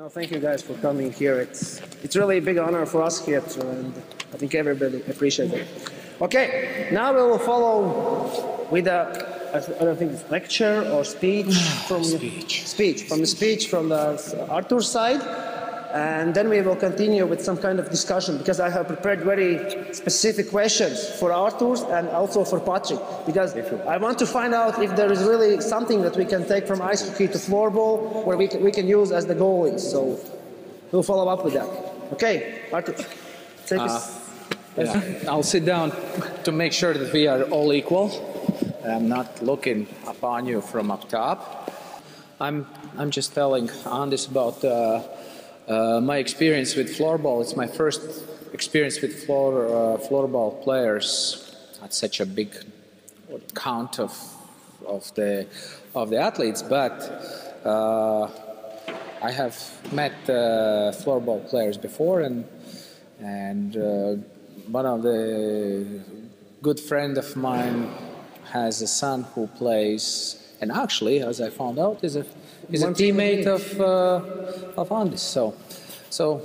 No, thank you guys for coming here. It's really a big honor for us here, and I think everybody appreciates it. Okay, now we will follow with I don't think it's lecture or speech from the Arturs side, and then we will continue with some kind of discussion because I have prepared very specific questions for Arturs and also for Patrick, because I want to find out if there is really something that we can take from ice hockey to floorball where we can use as the goalies. So we'll follow up with that. Okay, Arturs, take us. Yeah. I'll sit down to make sure that we are all equal. I'm not looking upon you from up top. I'm just telling Andis about my experience with floorball. It's my first experience with floorball players at such a big count of the athletes, but I have met floorball players before, and one of the good friend of mine has a son who plays, and actually, as I found out, is a teammate of Andis. So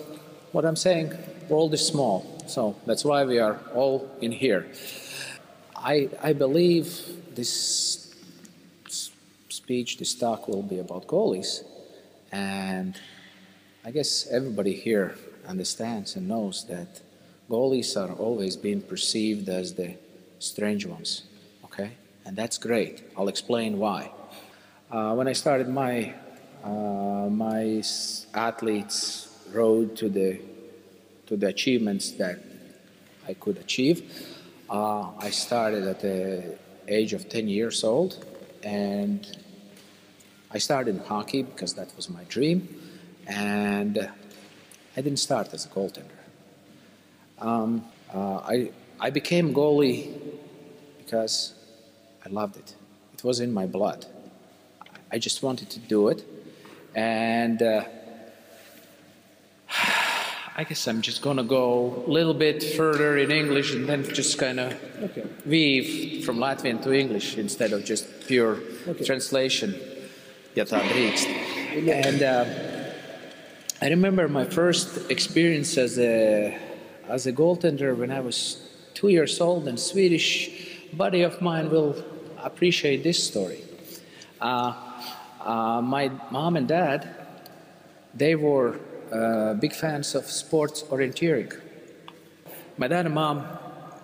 what I'm saying, world is small, so that's why we are all in here. I believe this speech, this talk will be about goalies, and I guess everybody here understands and knows that goalies are always being perceived as the strange ones, okay? And that's great. I'll explain why. When I started my athlete's road to the achievements that I could achieve, I started at the age of 10 years old, and I started in hockey because that was my dream, and I didn't start as a goaltender. I became goalie because I loved it. It was in my blood. I just wanted to do it, and I guess I'm just gonna go a little bit further in English and then just kind of weave from Latvian to English instead of just pure translation. And I remember my first experience as a goaltender when I was 2 years old, and Swedish buddy of mine will appreciate this story. My mom and dad, they were big fans of sports orienteering. My dad and mom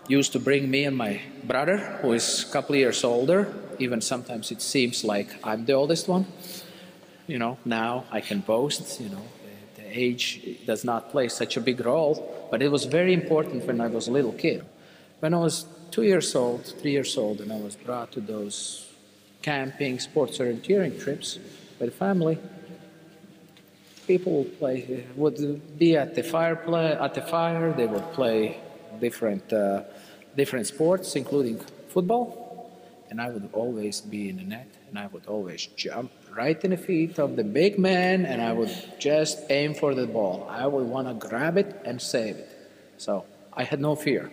used to bring me and my brother, who is a couple of years older, even sometimes it seems like I'm the oldest one. You know, now I can boast, you know, the age does not play such a big role, but it was very important when I was a little kid. When I was 2 years old, 3 years old, and I was brought to those camping, sports orienteering trips with the family, people would be at the fire. They would play different sports, including football, and I would always be in the net, and I would always jump right in the feet of the big man, and I would just aim for the ball. I would want to grab it and save it. So I had no fear.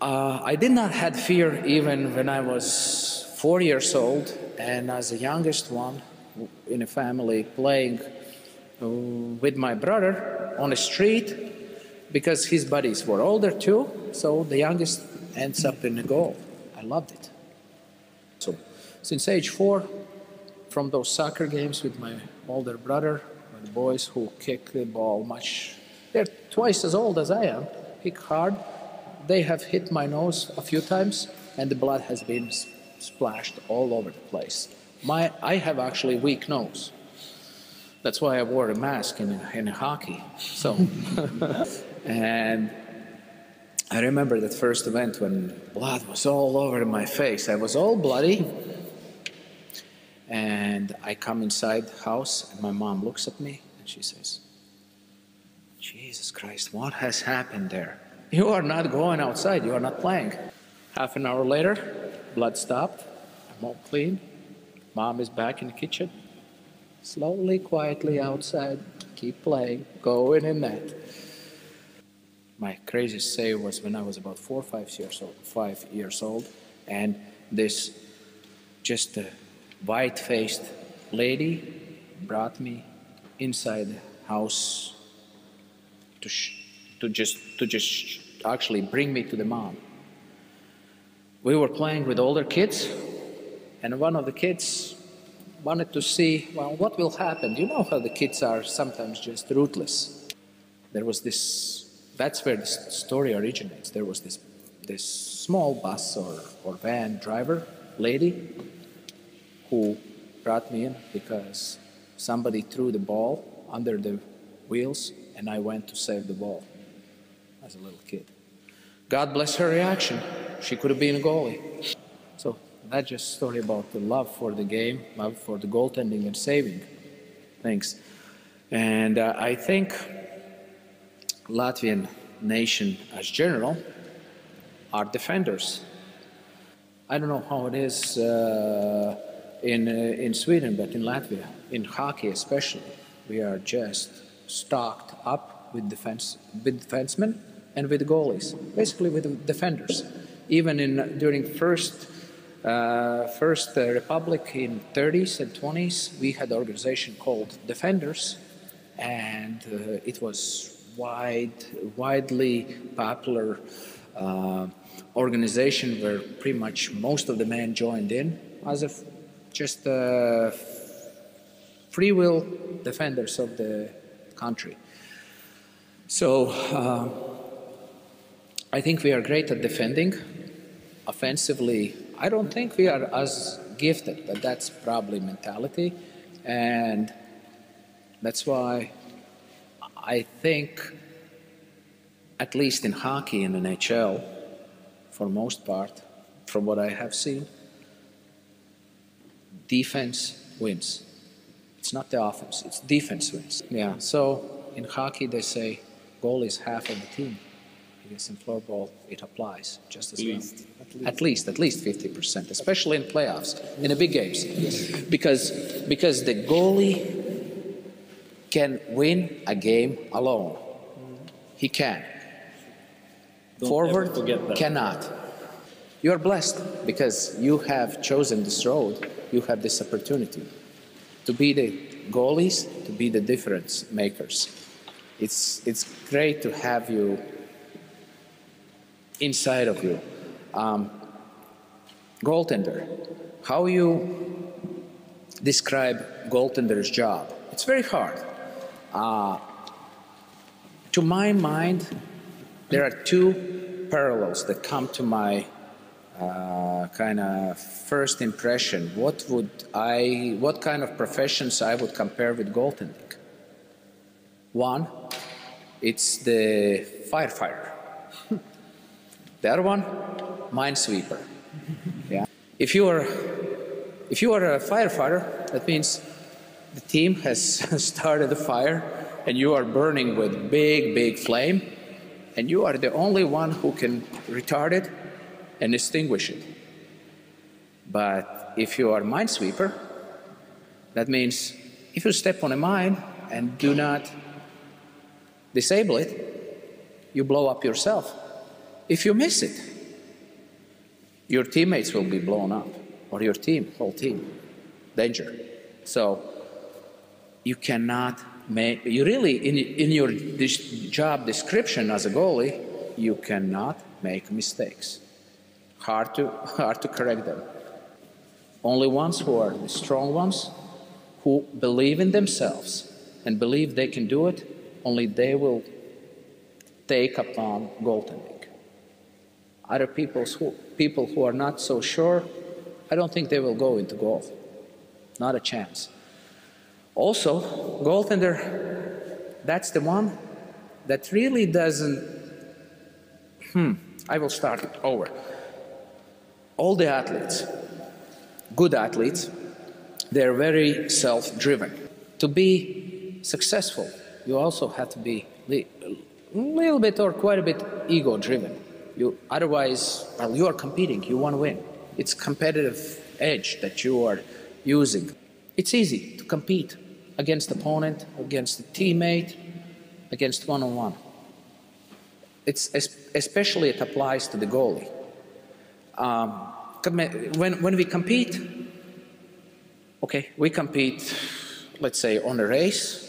I did not have fear even when I was 4 years old, and as the youngest one in a family, playing with my brother on the street, because his buddies were older too, so the youngest ends up in the goal. I loved it. So since age 4, from those soccer games with my older brother, the boys who kick the ball they're twice as old as I am, kick hard. They have hit my nose a few times, and the blood has been splashed all over the place. I have actually weak nose. That's why I wore a mask in hockey. So, and I remember that first event when blood was all over my face. I was all bloody, and I come inside the house, and my mom looks at me, and she says, "Jesus Christ, what has happened there? You are not going outside, you are not playing." Half an hour later, blood stopped, I'm all clean. Mom is back in the kitchen, slowly, quietly outside, keep playing, go in the net. My craziest save was when I was about 4 or 5 years old, and this just a white-faced lady brought me inside the house to just actually bring me to the mom. We were playing with older kids, and one of the kids wanted to see, well, what will happen? You know how the kids are sometimes just ruthless. There was this, that's where the story originates. There was this small bus or van driver lady who brought me in because somebody threw the ball under the wheels, and I went to save the ball as a little kid. God bless her reaction. She could have been a goalie. So that's just a story about the love for the game, love for the goaltending and saving things. And I think Latvian nation as general are defenders. I don't know how it is in Sweden, but in Latvia, in hockey especially, we are just stocked up with defensemen and with goalies, basically with defenders. Even during first Republic in 30s and 20s, we had an organization called Defenders, and it was widely popular organization where pretty much most of the men joined in as just free will defenders of the country. So I think we are great at defending. Offensively, I don't think we are as gifted, but that's probably mentality. And that's why I think, at least in hockey in the NHL, for most part, from what I have seen, defense wins. It's not the offense, it's defense wins. Yeah, so in hockey they say goal is half of the team. I guess in floorball it applies just as well. At least 50%, especially in playoffs, in the big games. Yes. Because the goalie can win a game alone. He can. Forward cannot. You're blessed because you have chosen this road, you have this opportunity to be the goalies, to be the difference makers. It's great to have you inside of you. Goaltender, how you describe goaltender's job? It's very hard. To my mind, there are two parallels that come to my kind of first impression. What kind of professions I would compare with goaltending? One, it's the firefighter. The other one, minesweeper. Yeah. If you are a firefighter, that means the team has started a fire and you are burning with big flame, and you are the only one who can retard it and extinguish it. But if you are a minesweeper, that means if you step on a mine and do not disable it, you blow up yourself. If you miss it, your teammates will be blown up, or your team, whole team. Danger. So you cannot make, you really, in your job description as a goalie, you cannot make mistakes. Hard to correct them. Only ones who are the strong ones, who believe in themselves and believe they can do it, only they will take upon goaltending. Other people who are not so sure, I don't think they will go into goal. Not a chance. Also, goaltender, that's the one that really doesn't, I will start it over. All the athletes, good athletes, they're very self-driven. To be successful, you also have to be a little bit or quite a bit ego-driven. Otherwise, well, you are competing, you want to win. It's competitive edge that you are using. It's easy to compete against opponent, against a teammate, against one-on-one. Especially it applies to the goalie. When we compete, okay, we compete, let's say, on a race,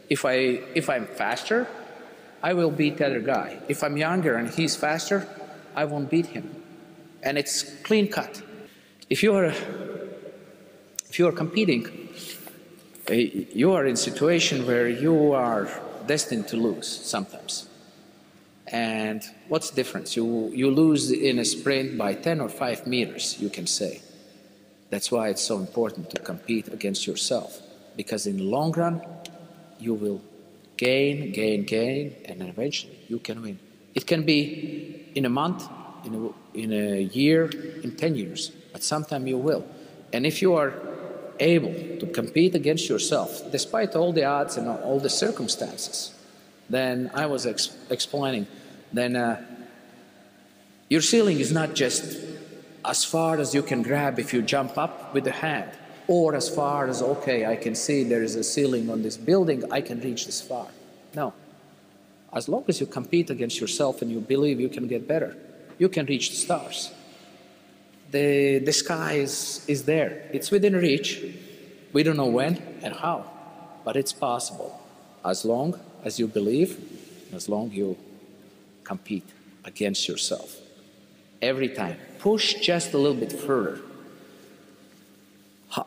If I'm faster, I will beat the other guy. If I'm younger and he's faster, I won't beat him. And it's clean cut. If you are competing, you are in a situation where you are destined to lose sometimes. And what's the difference? You lose in a sprint by 10 or 5 meters, you can say. That's why it's so important to compete against yourself. Because in the long run, you will gain, and eventually you can win. It can be in a month, in a year, in 10 years, but sometime you will. And if you are able to compete against yourself, despite all the odds and all the circumstances, then I was explaining, then your ceiling is not just as far as you can grab if you jump up with the hand, or as far as, okay, I can see there is a ceiling on this building, I can reach this far. No. As long as you compete against yourself and you believe you can get better, you can reach the stars. The sky is there. It's within reach. We don't know when and how, but it's possible. As long as you believe, as long as you compete against yourself. Every time. Push just a little bit further.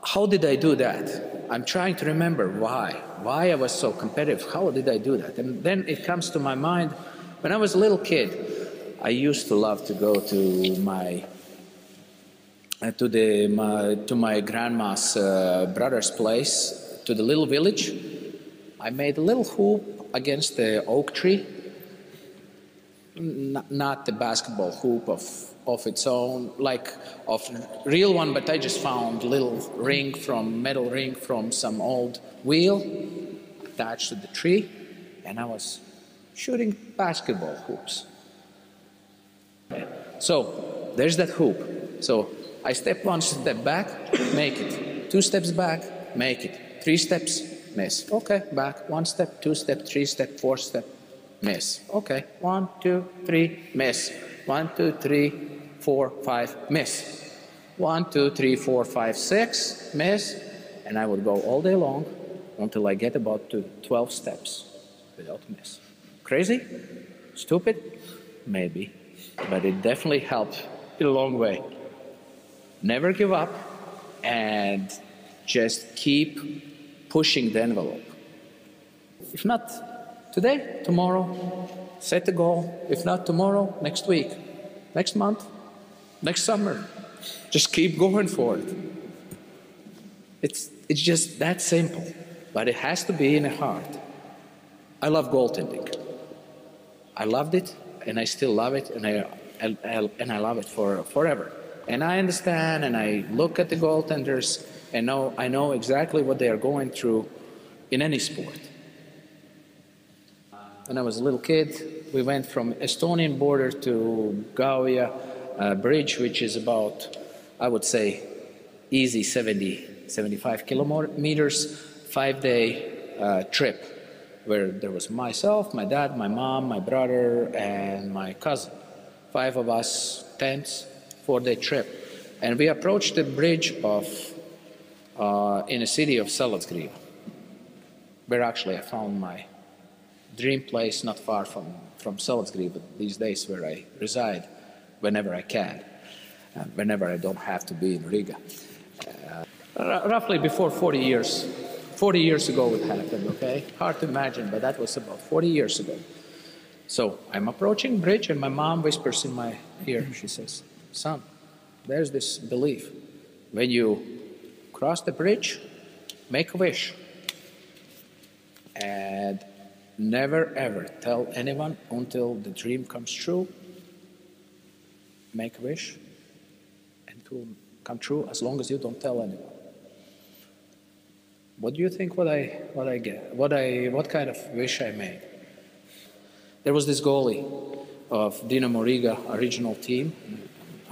How did I do that? I'm trying to remember why I was so competitive. How did I do that? And then it comes to my mind, when I was a little kid, I used to love to go to my grandma's brother's place, to the little village. I made a little hoop against the oak tree, not the basketball hoop of its own, like of real one, but I just found a little metal ring from some old wheel attached to the tree, and I was shooting basketball hoops. So there's that hoop. So I step 1 step back, make it. 2 steps back, make it. 3 steps, miss. Okay, back. 1 step, 2 step, 3 step, 4 step, miss. Okay, 1, 2, 3, miss. 1, 2, 3, 4, 5, miss. 1, 2, 3, 4, 5, 6, miss. And I would go all day long until I get about to 12 steps without miss. Crazy? Stupid? Maybe. But it definitely helped in a long way. Never give up and just keep pushing the envelope. If not today, tomorrow, set a goal. If not tomorrow, next week, next month, next summer. Just keep going for it. It's just that simple, but it has to be in the heart. I love goaltending. I loved it, and I still love it, and I love it forever. And I understand, and I look at the goaltenders, and I know exactly what they are going through in any sport. When I was a little kid, we went from Estonian border to Gauja bridge, which is about, I would say, easy 75 kilometers, 5-day trip, where there was myself, my dad, my mom, my brother, and my cousin. 5 of us, tents, 4-day trip. And we approached the bridge in the city of Salacgrīva, where actually I found my dream place not far from Salacgrīva these days, where I reside whenever I can, whenever I don't have to be in Riga. Roughly before 40 years. 40 years ago it happened, okay? Hard to imagine, but that was about 40 years ago. So I'm approaching bridge, and my mom whispers in my ear, she says, "Son, there's this belief. When you cross the bridge, make a wish. And never ever tell anyone until the dream comes true. Make a wish, and it will come true as long as you don't tell anyone." What do you think what kind of wish I made? There was this goalie of Dinamo Riga original team.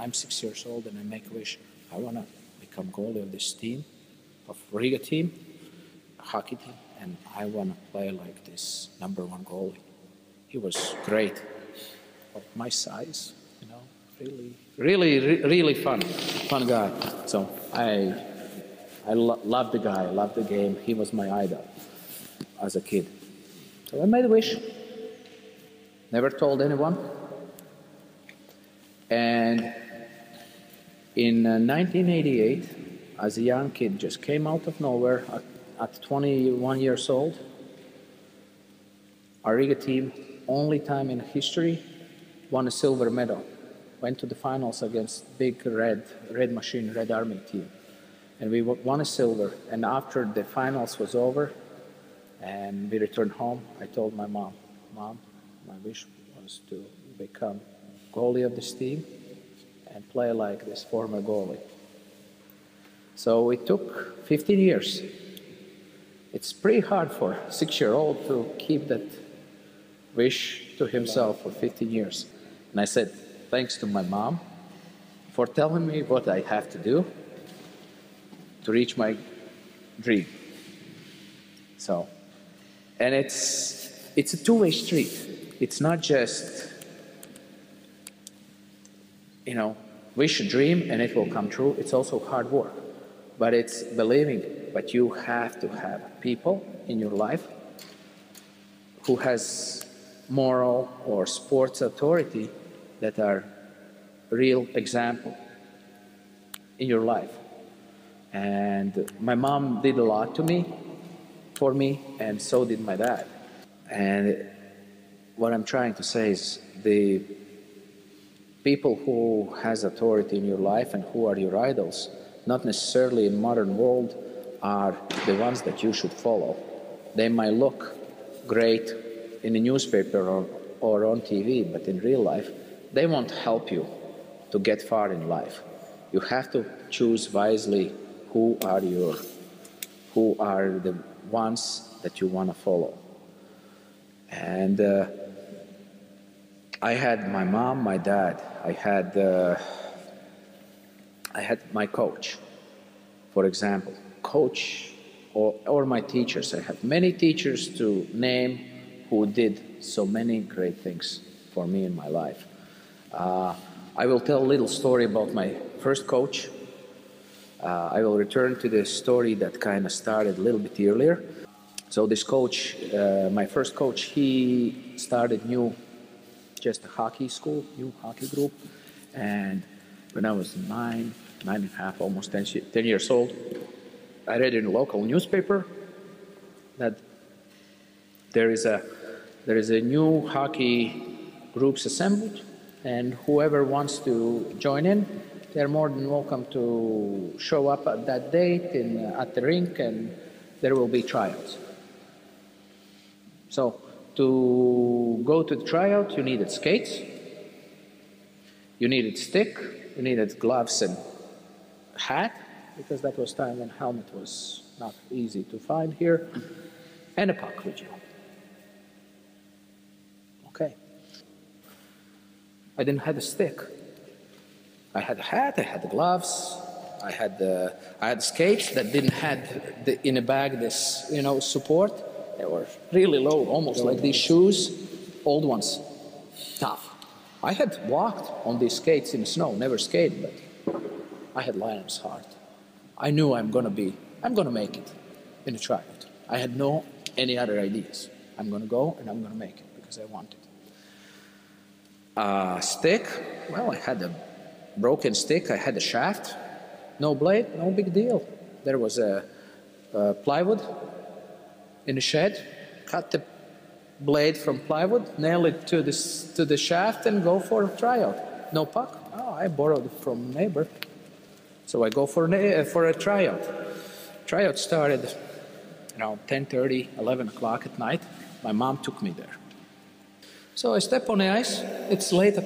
I'm 6 years old, and I make a wish. I want to become goalie of this team, of Riga team, a hockey team, and I want to play like this #1 goalie. He was great, of my size, you know, really fun guy. So I love the guy, I love the game. He was my idol as a kid. So I made a wish. Never told anyone. And in 1988, as a young kid, just came out of nowhere at 21 years old. Our Riga team, only time in history, won a silver medal. Went to the finals against big red machine, Red Army team. And we won a silver. And after the finals was over and we returned home, I told my mom, Mom, my wish was to become goalie of this team and play like this former goalie. So it took 15 years. It's pretty hard for a 6-year-old to keep that wish to himself for 15 years. And I said, thanks to my mom for telling me what I have to do to reach my dream. So, and it's a two-way street. It's not just, you know, wish a dream and it will come true. It's also hard work. But it's believing, but you have to have people in your life who has moral or sports authority that are real example in your life. And my mom did a lot for me, and so did my dad. And what I'm trying to say is the people who has authority in your life and who are your idols, not necessarily in modern world, are the ones that you should follow. They might look great in a newspaper or on TV, but in real life, they won't help you to get far in life. You have to choose wisely who are the ones that you want to follow. And I had my mom, my dad, I had my coach, for example, coach or my teachers. I have many teachers to name who did so many great things for me in my life. I will tell a little story about my first coach. I will return to the story that kind of started a little bit earlier. So this coach, my first coach, he started just a hockey school, new hockey group. And when I was 9.5, almost 10 years old, I read in a local newspaper that there is a new hockey groups assembled, and whoever wants to join in, they're more than welcome to show up at that date at the rink, and there will be tryouts. So to go to the tryout, you needed skates, you needed stick, you needed gloves and hat, because that was time when helmet was not easy to find here, and a puck with you. Okay. I didn't have a stick. I had a hat, I had the gloves, I had skates that didn't have in a bag this, support. They were really low, almost like these shoes, old ones, tough. I had walked on these skates in the snow, never skated, but I had lion's heart. I knew I'm gonna make it in a tryout. I had no any other ideas. I'm gonna go and I'm gonna make it because I want it. Stick, well, I had a broken stick, I had a shaft, no blade, no big deal. There was a plywood in the shed, cut the blade from plywood, nail it to the shaft and go for a tryout. No puck? Oh, I borrowed it from a neighbor. So I go for a tryout. Tryout started, 10:30, 11 o'clock at night. My mom took me there. So I step on the ice. It's late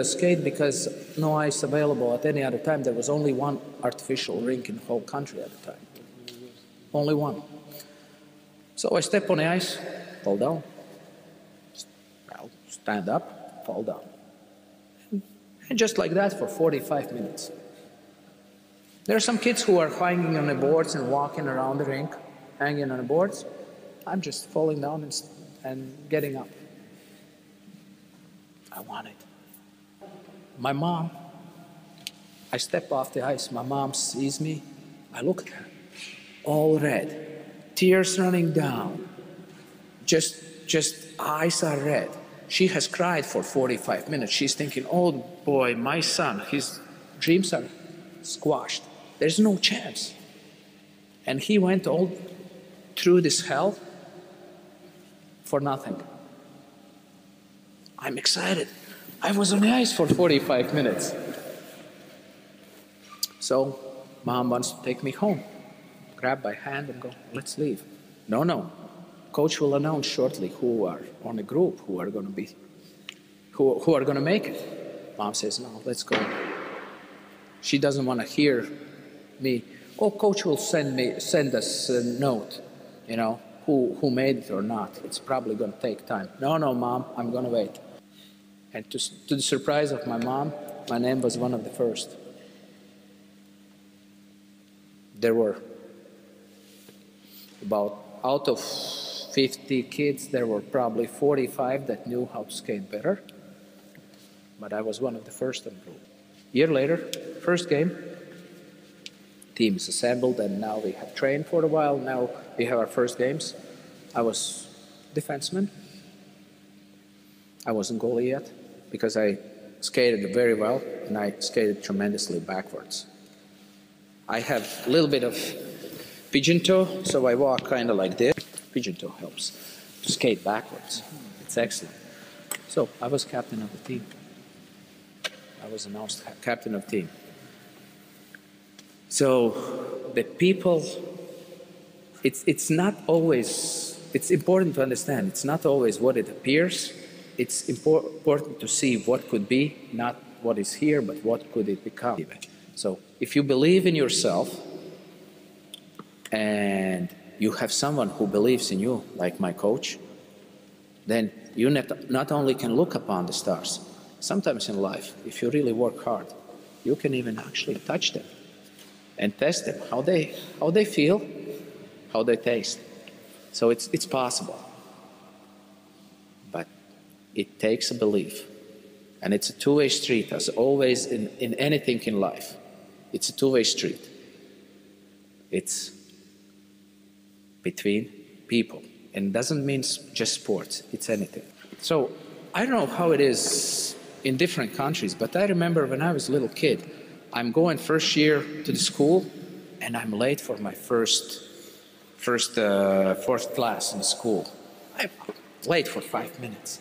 skate because no ice available at any other time. There was only one artificial rink in the whole country at the time. Only one. So I step on the ice, fall down. Well, stand up, fall down. And just like that for 45 minutes. There are some kids who are hanging on the boards and walking around the rink, hanging on the boards. I'm just falling down and getting up. I want it. My mom, I step off the ice. My mom sees me. I look at her, all red, tears running down. just eyes are red. She has cried for 45 minutes. She's thinking, oh boy, my son, his dreams are squashed. There's no chance. And he went all through this hell for nothing. I'm excited. I was on the ice for 45 minutes. So mom wants to take me home. Grab my hand and go, let's leave. No. Coach will announce shortly who are on the group, who are going to make it. Mom says, no, let's go. She doesn't want to hear me. Oh, coach will send us a note, you know, who made it or not. It's probably going to take time. No, mom, I'm going to wait. And to the surprise of my mom, my name was one of the first. There were about, out of 50 kids, there were probably 45 that knew how to skate better. But I was one of the first in the group. Year later, first game, team is assembled, and now we have trained for a while. Now we have our first games. I was defenseman. I wasn't goalie yet because I skated very well and I skated tremendously backwards. I have a little bit of pigeon toe, so I walk kind of like this. Pigeon toe helps to skate backwards. It's excellent. So I was captain of the team. I was announced captain of the team. So the people, it's not always, it's important to understand, it's not always what it appears. It's important to see what could be, not what is here, but what could it become. So if you believe in yourself and you have someone who believes in you, like my coach, then you not only can look upon the stars, sometimes in life, if you really work hard, you can even actually touch them and test them, how they feel, how they taste. So it's possible. But it takes a belief. And it's a two-way street, as always in anything in life. It's a two-way street. It's between people. And it doesn't mean just sports, it's anything. So I don't know how it is in different countries, but I remember when I was a little kid, I'm going first year to the school, and I'm late for my fourth class in school. I'm late for 5 minutes.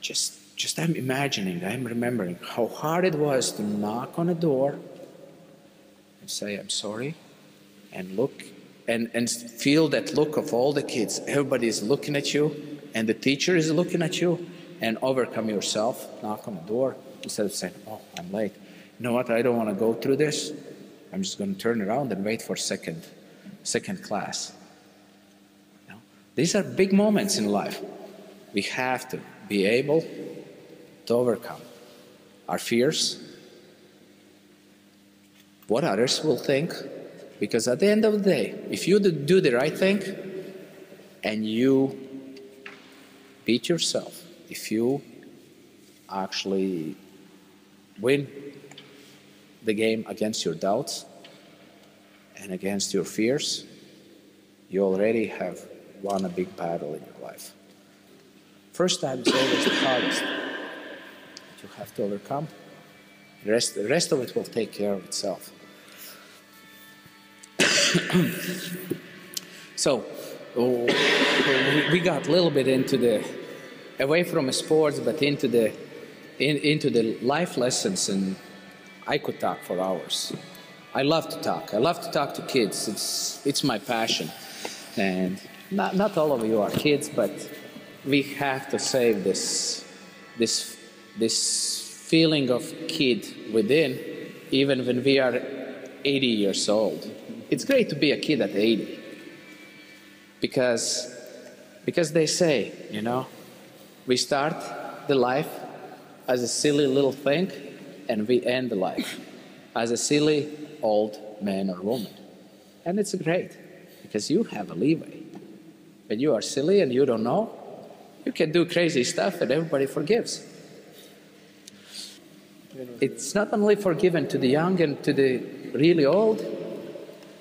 Just I'm imagining, I'm remembering how hard it was to knock on a door and say, I'm sorry, and look, and feel that look of all the kids. Everybody is looking at you, and the teacher is looking at you, and overcome yourself, knock on the door, instead of saying, oh, I'm late. You know what, I don't want to go through this. I'm just going to turn around and wait for second class. You know? These are big moments in life. We have to be able to overcome our fears, what others will think, because at the end of the day, if you do the right thing and you beat yourself, if you actually win the game against your doubts and against your fears, you already have won a big battle in your life. First time is always the hardest. You have to overcome. The rest of it will take care of itself. So we got a little bit into the away from sports, but into the life lessons, and I could talk for hours. I love to talk. I love to talk to kids. It's my passion, and not all of you are kids, but we have to save this feeling of kid within, even when we are 80 years old. It's great to be a kid at 80, because they say, you know, we start the life as a silly little thing, and we end the life as a silly old man or woman. And it's great, because you have a leeway. When you are silly and you don't know, you can do crazy stuff and everybody forgives. It's not only forgiven to the young and to the really old,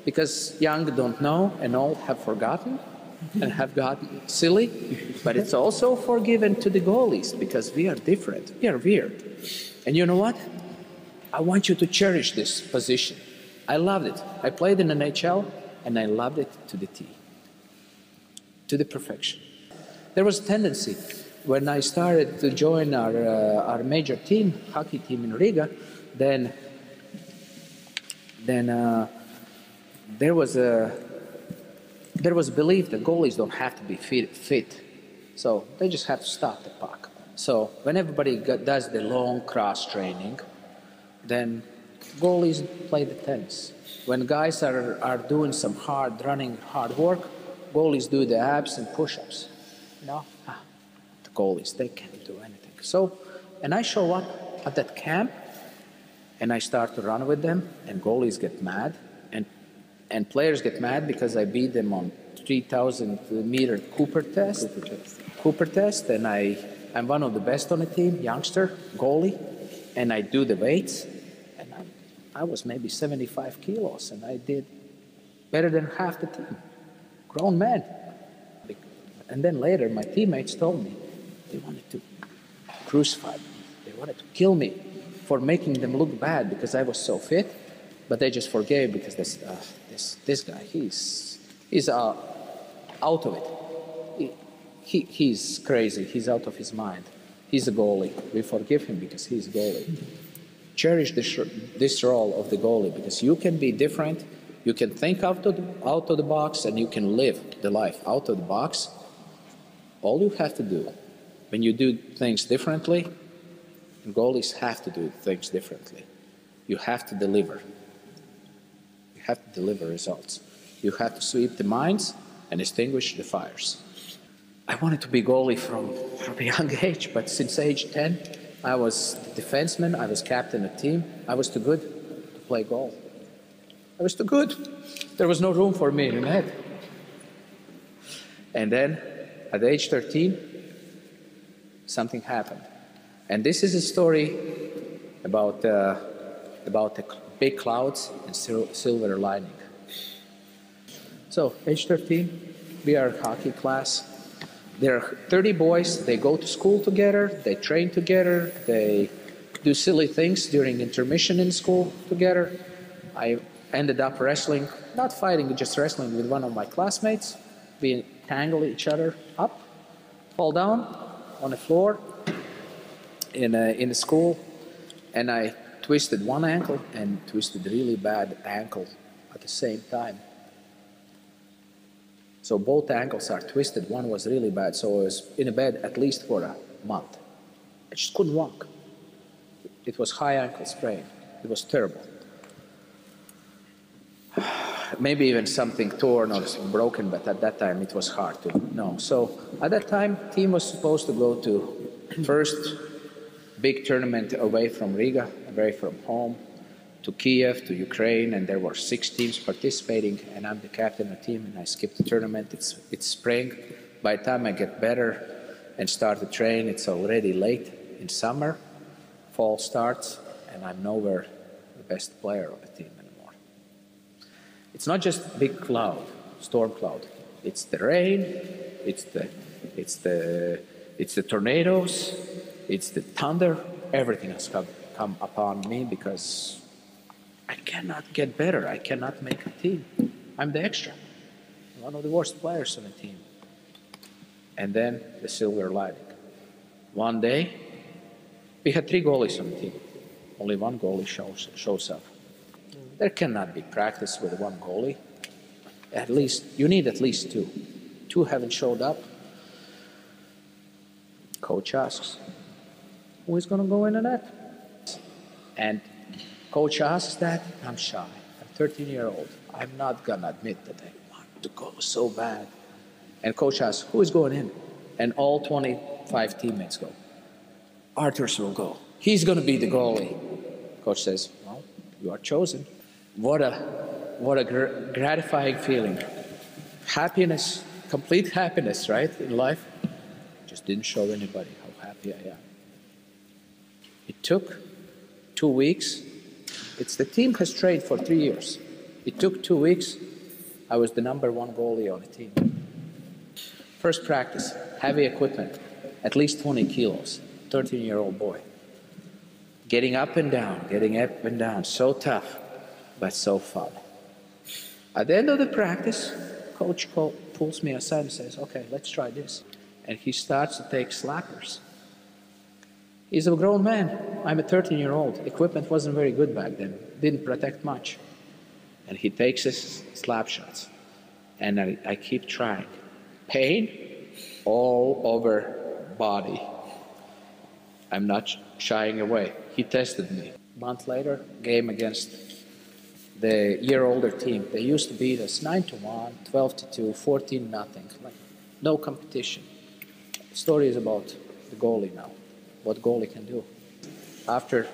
because young don't know and old have forgotten, and have gotten silly, but it's also forgiven to the goalies because we are different. We are weird. And you know what? I want you to cherish this position. I loved it. I played in the NHL, and I loved it to the T, to the perfection. There was a tendency when I started to join our major team, hockey team in Riga, then there was a belief that goalies don't have to be fit. So they just have to stop the puck. So when everybody does the long cross training, then goalies play the tennis. When guys are doing some hard work, goalies do the abs and push-ups. You know, the goalies, they can't do anything. So, and I show up at that camp, and I start to run with them, and goalies get mad, and players get mad because I beat them on 3,000-meter Cooper test, and I'm one of the best on the team, youngster, goalie, and I do the weights, and I was maybe 75 kilos, and I did better than half the team, grown man. And then later, my teammates told me they wanted to crucify me. They wanted to kill me for making them look bad because I was so fit, but they just forgave because this guy, he's out of it. He's crazy. He's out of his mind. He's a goalie. We forgive him because he's a goalie. Cherish this role of the goalie because you can be different. You can think out of the box, and you can live the life out of the box. All you have to do when you do things differently, and goalies have to do things differently, you have to deliver. You have to deliver results. You have to sweep the mines and extinguish the fires. I wanted to be goalie from a young age, but since age 10, I was defenseman, I was captain of the team. I was too good to play goal. I was too good. There was no room for me in the net. And then, at age 13, something happened. And this is a story about the big clouds and silver lining. So, age 13, we are a hockey class. There are 30 boys. They go to school together. They train together. They do silly things during intermission in school together. I ended up wrestling, not fighting, just wrestling with one of my classmates. We tangle each other up, fall down on the floor in the school, and I twisted one ankle and twisted a really bad ankle at the same time. So both ankles are twisted. One was really bad, so I was in a bed at least for a month. I just couldn't walk. It was high ankle sprain. It was terrible. Maybe even something torn or broken, but at that time it was hard to know. So at that time, team was supposed to go to first big tournament away from Riga, away from home, to Kiev, to Ukraine, and there were 6 teams participating, and I'm the captain of the team, and I skipped the tournament. It's spring. By the time I get better and start to train, it's already late in summer. Fall starts, and I'm nowhere the best player of the team anymore. It's not just big cloud, storm cloud. It's the rain, it's the tornadoes, it's the thunder. Everything has come upon me because I cannot get better. I cannot make a team. I'm the extra. One of the worst players on the team. And then the silver lining. One day, we had 3 goalies on the team. Only one goalie shows up. There cannot be practice with one goalie. At least, you need at least 2. 2 haven't showed up. Coach asks, who is going to go in the net? And coach asks that, I'm shy. I'm 13-year-old. I'm not going to admit that I want to go so bad. And coach asks, who is going in? And all 25 teammates go. Arturs will go. He's going to be the goalie. Coach says, well, you are chosen. What a gratifying feeling. Happiness, complete happiness, right, in life. Just didn't show anybody how happy I am. It took 2 weeks. The team has trained for 3 years. It took 2 weeks. I was the #1 goalie on the team. First practice, heavy equipment, at least 20 kilos, 13-year-old boy. Getting up and down, so tough, but so fun. At the end of the practice, coach pulls me aside and says, okay, let's try this. And he starts to take slappers. He's a grown man. I'm a 13-year-old. Equipment wasn't very good back then. Didn't protect much. And he takes his slap shots. And I keep trying. Pain all over body. I'm not shying away. He tested me. A month later, game against the year-older team. They used to beat us 9-1, 12-2, 14-0. Like, no competition. The story is about the goalie now. What goalie can do. After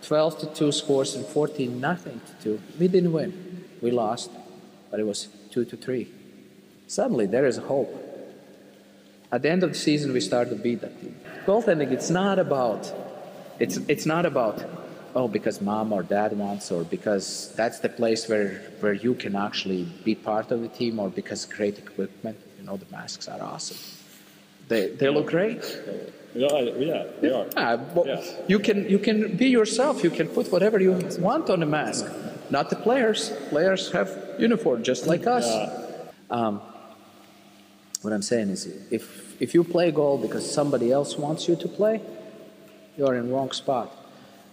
12-2 scores and 14-0, we didn't win. We lost, but it was 2-3. Suddenly, there is hope. At the end of the season, we started to beat that team. Goaltending, it's not about, oh, because mom or dad wants, or because that's the place where you can actually be part of the team, or because great equipment. You know, the masks are awesome. They look great. Yeah, they are. You can be yourself. You can put whatever you want on the mask. Not the players. Players have uniform just like us. What I'm saying is, if you play goal because somebody else wants you to play, you're in the wrong spot.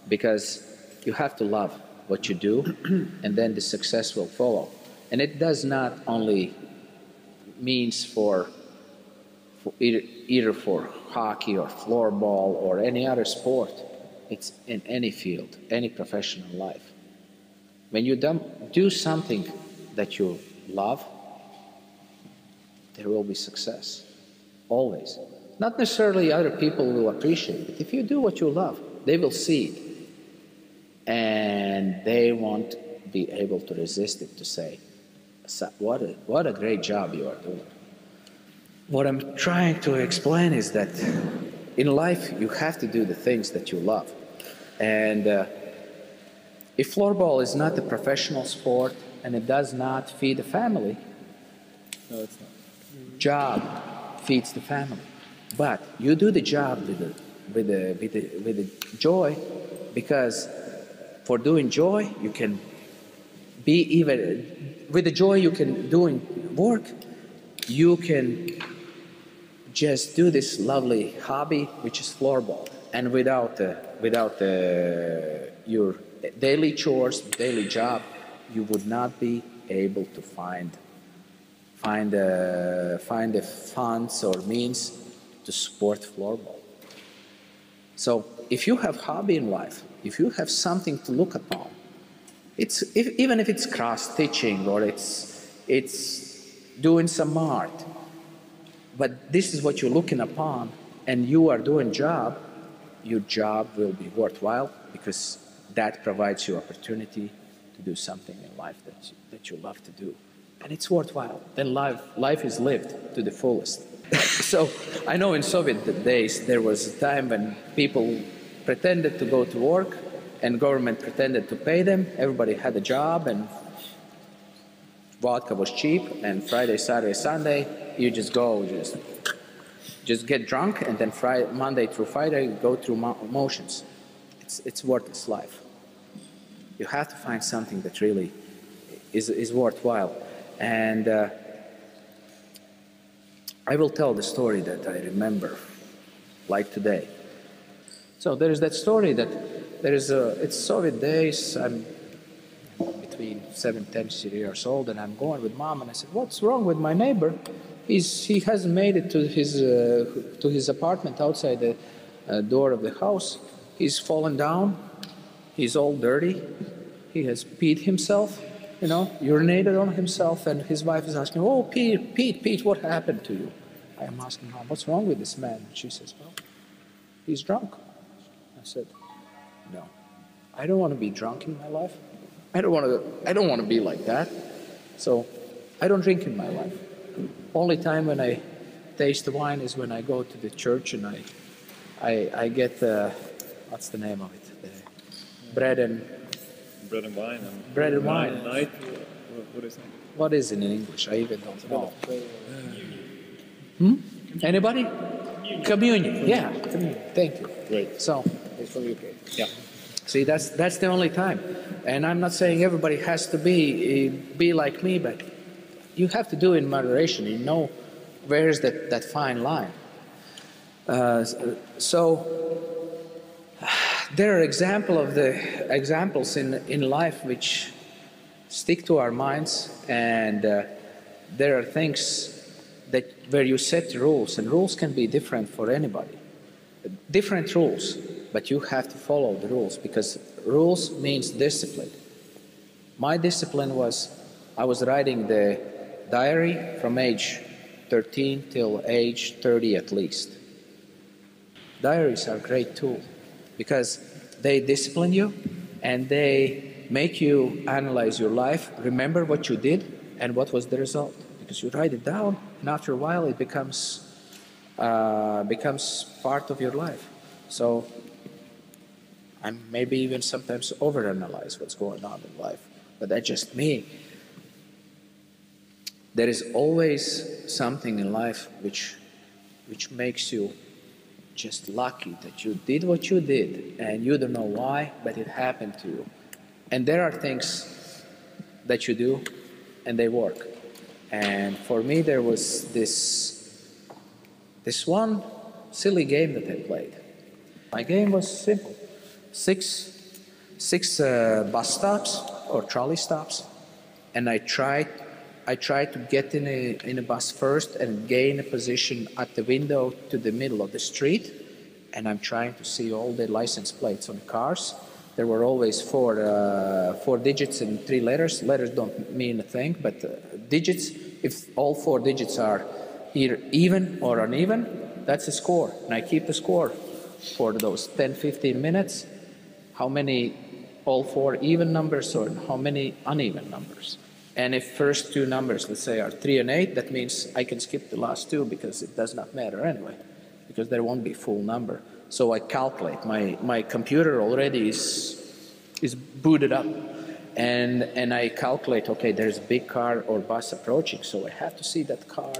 Because you have to love what you do, and then the success will follow. And it does not only means for either for hockey or floorball or any other sport. It's in any field, any professional life. When you do something that you love, there will be success, always. Not necessarily other people will appreciate it. If you do what you love, they will see it. And they won't be able to resist it, to say, what a great job you are doing. What I'm trying to explain is that in life, you have to do the things that you love. And if floorball is not a professional sport and it does not feed a family, No, it's not. job feeds the family. But you do the job with the joy, because for doing joy, you can be even, with the joy you can do in work, you can just do this lovely hobby, which is floorball. And without your daily chores, daily job, you would not be able to find the funds or means to support floorball. So if you have hobby in life, if you have something to look upon, even if it's cross-stitching or it's doing some art, but this is what you're looking upon and you are doing job, your job will be worthwhile, because that provides you opportunity to do something in life that you love to do. And it's worthwhile. Then life is lived to the fullest. So I know in Soviet days there was a time when people pretended to go to work and government pretended to pay them. Everybody had a job and vodka was cheap, and Friday, Saturday, Sunday, you just go, just get drunk, and then Monday through Friday, go through motions. It's worthless life. You have to find something that really is worthwhile. And I will tell the story that I remember, like today. So there is that story that it's Soviet days. I'm between 7 and 10 years old, and I'm going with mom, and I said, "What's wrong with my neighbor? He hasn't made it to his apartment outside the door of the house. He's fallen down. He's all dirty. He has peed himself, urinated on himself." And his wife is asking, "Oh, Pete, what happened to you?" I am asking Mom, "What's wrong with this man?" And she says, "Well, he's drunk." I said, "No, I don't want to be drunk in my life. I don't want to be like that. So I don't drink in my life. Only time when I taste the wine is when I go to the church and I get what's the name of it? The bread and wine. Bread and wine. Night. What is it? What is it in English? I even don't know. Anybody? Communion. Yeah. Communion. Thank you. Great. So, It's from UK. Yeah. see, that's the only time. And I'm not saying everybody has to be like me, but you have to do it in moderation. You know where's that fine line. So there are examples in life which stick to our minds, and there are things where you set rules, and rules can be different for anybody. Different rules, but you have to follow the rules, because rules means discipline. My discipline was, I was writing the diary from age 13 till age 30 at least. Diaries are a great tool because they discipline you and they make you analyze your life, remember what you did and what was the result. Because you write it down, and after a while it becomes part of your life. So I maybe even sometimes overanalyze what's going on in life, but that's just me. There is always something in life which makes you just lucky that you did what you did, and you don't know why, but it happened to you. And there are things that you do, and they work. And for me, there was this one silly game that I played. My game was simple: six bus stops or trolley stops, and I tried to get in a bus first and gain a position at the window to the middle of the street, and I'm trying to see all the license plates on the cars. There were always four digits and 3 letters. Letters don't mean a thing, but digits, if all 4 digits are either even or uneven, that's a score. And I keep the score for those 10, 15 minutes, how many all 4 even numbers or how many uneven numbers. And if first 2 numbers, let's say, are 3 and 8, that means I can skip the last 2 because it does not matter anyway, because there won't be full number. So I calculate. My computer already is booted up, and I calculate, okay, there's a big car or bus approaching, so I have to see that car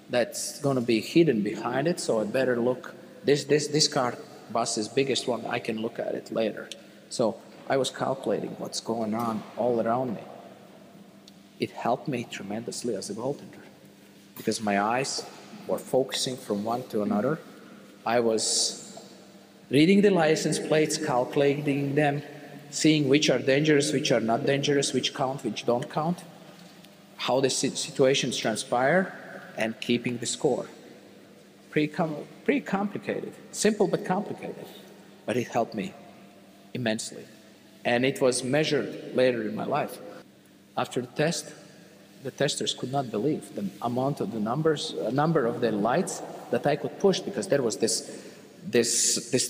that's going to be hidden behind it, so I better look. This car, bus is biggest one, I can look at it later. So I was calculating what's going on all around me. It helped me tremendously as a goaltender because my eyes were focusing from one to another. I was reading the license plates, calculating them, seeing which are dangerous, which are not dangerous, which count, which don't count, how the situations transpire, and keeping the score. Pretty complicated, simple but complicated, but it helped me immensely. And it was measured later in my life. After the test, the testers could not believe the amount of the number of the lights that I could push, because there was this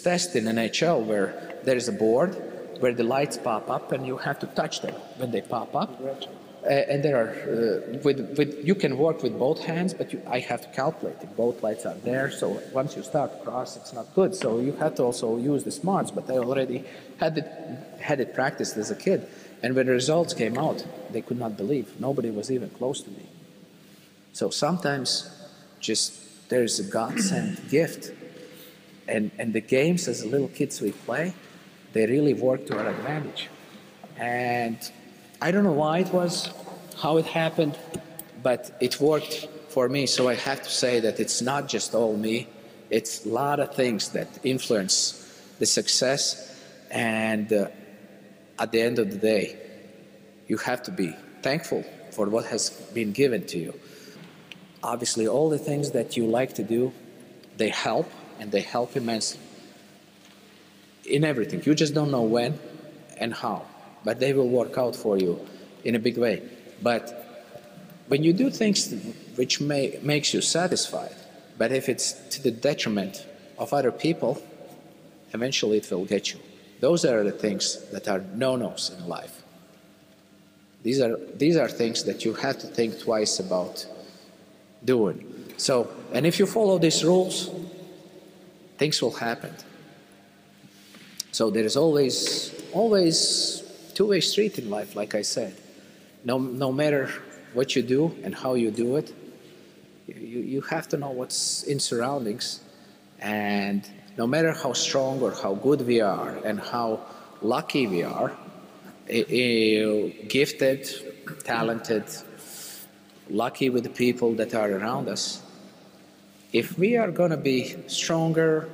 test in NHL where there is a board where the lights pop up and you have to touch them when they pop up. And there are, you can work with both hands, but I have to calculate if both lights are there. So once you start cross, it's not good. So you have to also use the smarts, but I already had it practiced as a kid. And when the results came out, they could not believe. Nobody was even close to me. So sometimes just there's a God-sent gift. And the games as little kids we play, they really work to our advantage. And I don't know why it was, how it happened, but it worked for me. So I have to say that it's not just all me. It's a lot of things that influence the success. And at the end of the day, you have to be thankful for what has been given to you. Obviously, all the things that you like to do, they help, and they help immensely in everything. You just don't know when and how, but they will work out for you in a big way. But when you do things which makes you satisfied, but if it's to the detriment of other people, eventually it will get you. Those are the things that are no-nos in life. These are things that you have to think twice about doing. So, and if you follow these rules, things will happen. So there is always two-way street in life, like I said. No matter what you do and how you do it, You have to know what's in surroundings, and no matter how strong or how good we are and how lucky we are, gifted, talented, lucky with the people that are around us, if we are going to be stronger,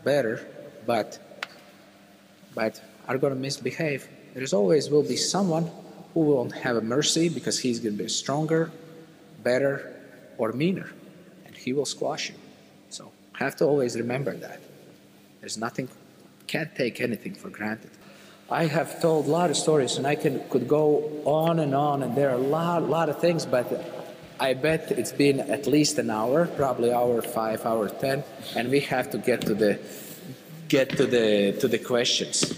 better, but are going to misbehave, there's always will be someone who won't have a mercy because he's going to be stronger, better, or meaner, and he will squash you. So have to always remember that. There's nothing, can't take anything for granted. I have told a lot of stories, and I could go on, and there are a lot of things, but I bet it's been at least an hour, probably hour 5, hour 10, and we have to get to the questions.